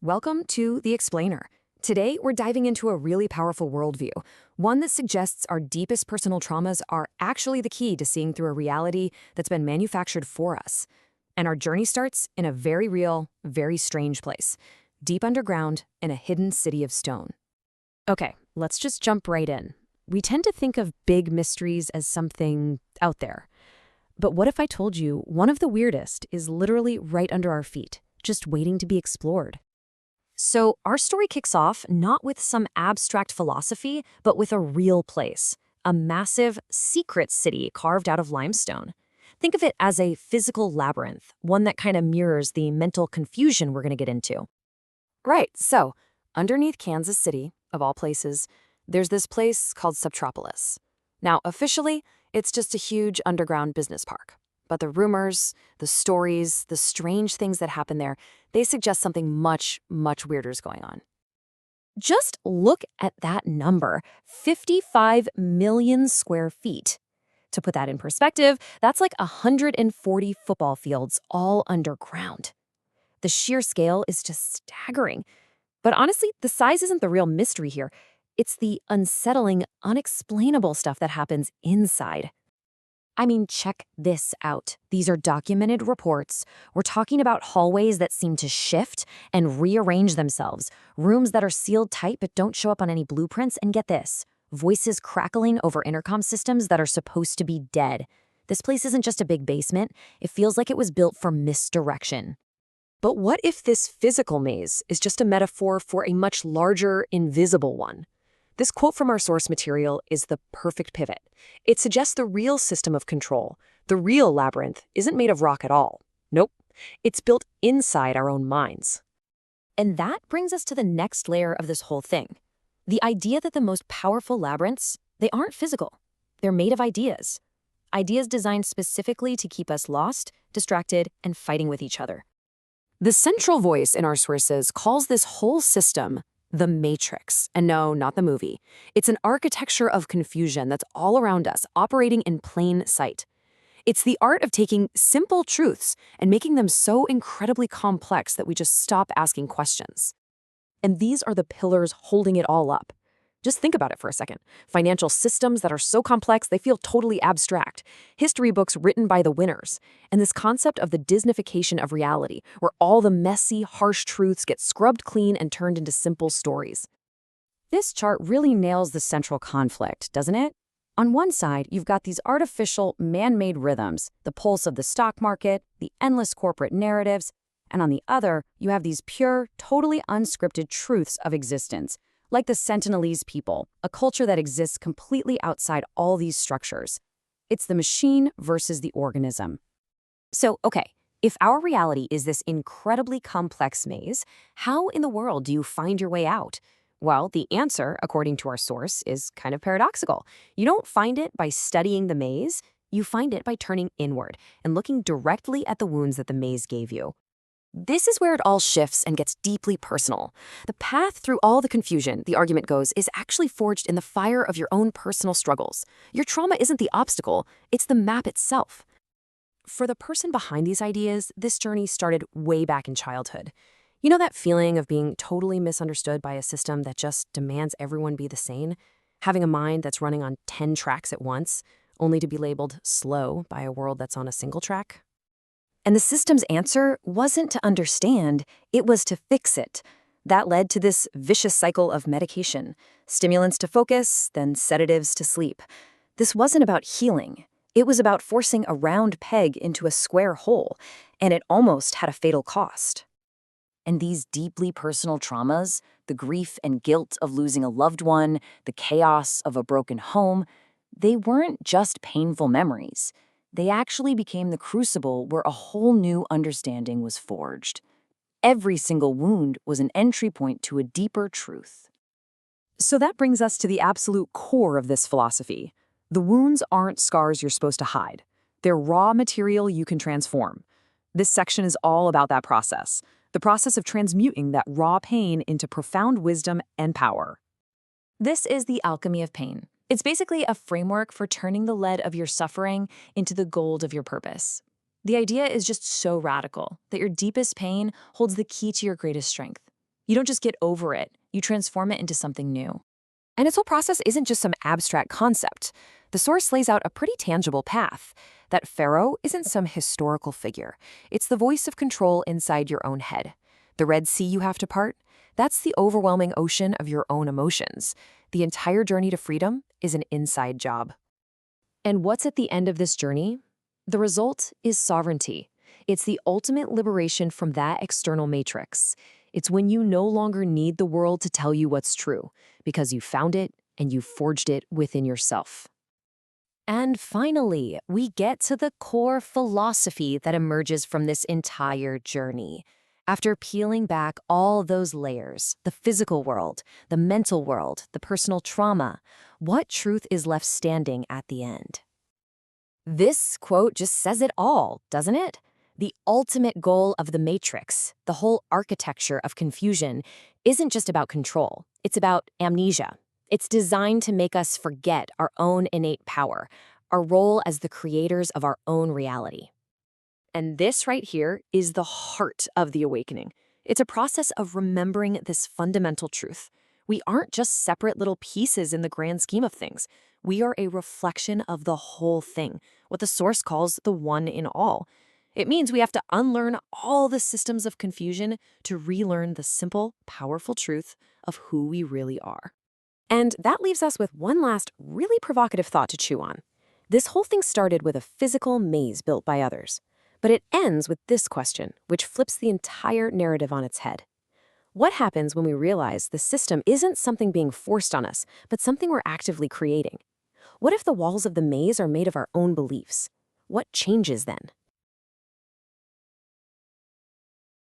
Welcome to The Explainer. Today, we're diving into a really powerful worldview, one that suggests our deepest personal traumas are actually the key to seeing through a reality that's been manufactured for us. And our journey starts in a very real, very strange place, deep underground in a hidden city of stone. Okay, let's just jump right in. We tend to think of big mysteries as something out there. But what if I told you one of the weirdest is literally right under our feet, just waiting to be explored? So our story kicks off not with some abstract philosophy, but with a real place, a massive, secret city carved out of limestone. Think of it as a physical labyrinth, one that kind of mirrors the mental confusion we're going to get into. Right, so underneath Kansas City, of all places, there's this place called Subtropolis. Now, officially, it's just a huge underground business park. But the rumors, the stories, the strange things that happen there, they suggest something much, much weirder is going on. Just look at that number, 55 million square feet. To put that in perspective, that's like 140 football fields all underground. The sheer scale is just staggering. But honestly, the size isn't the real mystery here. It's the unsettling, unexplainable stuff that happens inside. I mean, check this out. These are documented reports. We're talking about hallways that seem to shift and rearrange themselves, rooms that are sealed tight but don't show up on any blueprints, and get this, voices crackling over intercom systems that are supposed to be dead. This place isn't just a big basement. It feels like it was built for misdirection. But what if this physical maze is just a metaphor for a much larger, invisible one? This quote from our source material is the perfect pivot. It suggests the real system of control, the real labyrinth, isn't made of rock at all. Nope, it's built inside our own minds. And that brings us to the next layer of this whole thing. The idea that the most powerful labyrinths, they aren't physical. They're made of ideas. Ideas designed specifically to keep us lost, distracted, and fighting with each other. The central voice in our sources calls this whole system the Matrix. And no, not the movie. It's an architecture of confusion that's all around us, operating in plain sight. It's the art of taking simple truths and making them so incredibly complex that we just stop asking questions. And these are the pillars holding it all up. Just think about it for a second. Financial systems that are so complex they feel totally abstract. History books written by the winners. And this concept of the Disneyfication of reality, where all the messy, harsh truths get scrubbed clean and turned into simple stories. This chart really nails the central conflict, doesn't it? On one side, you've got these artificial, man-made rhythms, the pulse of the stock market, the endless corporate narratives, and on the other, you have these pure, totally unscripted truths of existence, like the Sentinelese people, a culture that exists completely outside all these structures. It's the machine versus the organism. So, okay, if our reality is this incredibly complex maze, how in the world do you find your way out? Well, the answer, according to our source, is kind of paradoxical. You don't find it by studying the maze, you find it by turning inward and looking directly at the wounds that the maze gave you. This is where it all shifts and gets deeply personal. The path through all the confusion, the argument goes, is actually forged in the fire of your own personal struggles. Your trauma isn't the obstacle, it's the map itself. For the person behind these ideas, this journey started way back in childhood. You know that feeling of being totally misunderstood by a system that just demands everyone be the same? Having a mind that's running on 10 tracks at once, only to be labeled slow by a world that's on a single track? And the system's answer wasn't to understand, it was to fix it. That led to this vicious cycle of medication, stimulants to focus, then sedatives to sleep. This wasn't about healing. It was about forcing a round peg into a square hole, and it almost had a fatal cost. And these deeply personal traumas, the grief and guilt of losing a loved one, the chaos of a broken home, they weren't just painful memories. They actually became the crucible where a whole new understanding was forged. Every single wound was an entry point to a deeper truth. So that brings us to the absolute core of this philosophy. The wounds aren't scars you're supposed to hide. They're raw material you can transform. This section is all about that process, the process of transmuting that raw pain into profound wisdom and power. This is the alchemy of pain. It's basically a framework for turning the lead of your suffering into the gold of your purpose. The idea is just so radical that your deepest pain holds the key to your greatest strength. You don't just get over it, you transform it into something new. And its whole process isn't just some abstract concept. The source lays out a pretty tangible path. That pharaoh isn't some historical figure. It's the voice of control inside your own head. The Red Sea you have to part, that's the overwhelming ocean of your own emotions. The entire journey to freedom is an inside job. And what's at the end of this journey? The result is sovereignty. It's the ultimate liberation from that external matrix. It's when you no longer need the world to tell you what's true, because you found it and you forged it within yourself. And finally, we get to the core philosophy that emerges from this entire journey. After peeling back all those layers, the physical world, the mental world, the personal trauma, what truth is left standing at the end? This quote just says it all, doesn't it? The ultimate goal of the Matrix, the whole architecture of confusion, isn't just about control. It's about amnesia. It's designed to make us forget our own innate power, our role as the creators of our own reality. And this right here is the heart of the awakening. It's a process of remembering this fundamental truth. We aren't just separate little pieces in the grand scheme of things. We are a reflection of the whole thing, what the Source calls the one in all. It means we have to unlearn all the systems of confusion to relearn the simple, powerful truth of who we really are. And that leaves us with one last really provocative thought to chew on. This whole thing started with a physical maze built by others. But it ends with this question, which flips the entire narrative on its head. What happens when we realize the system isn't something being forced on us, but something we're actively creating? What if the walls of the maze are made of our own beliefs? What changes then?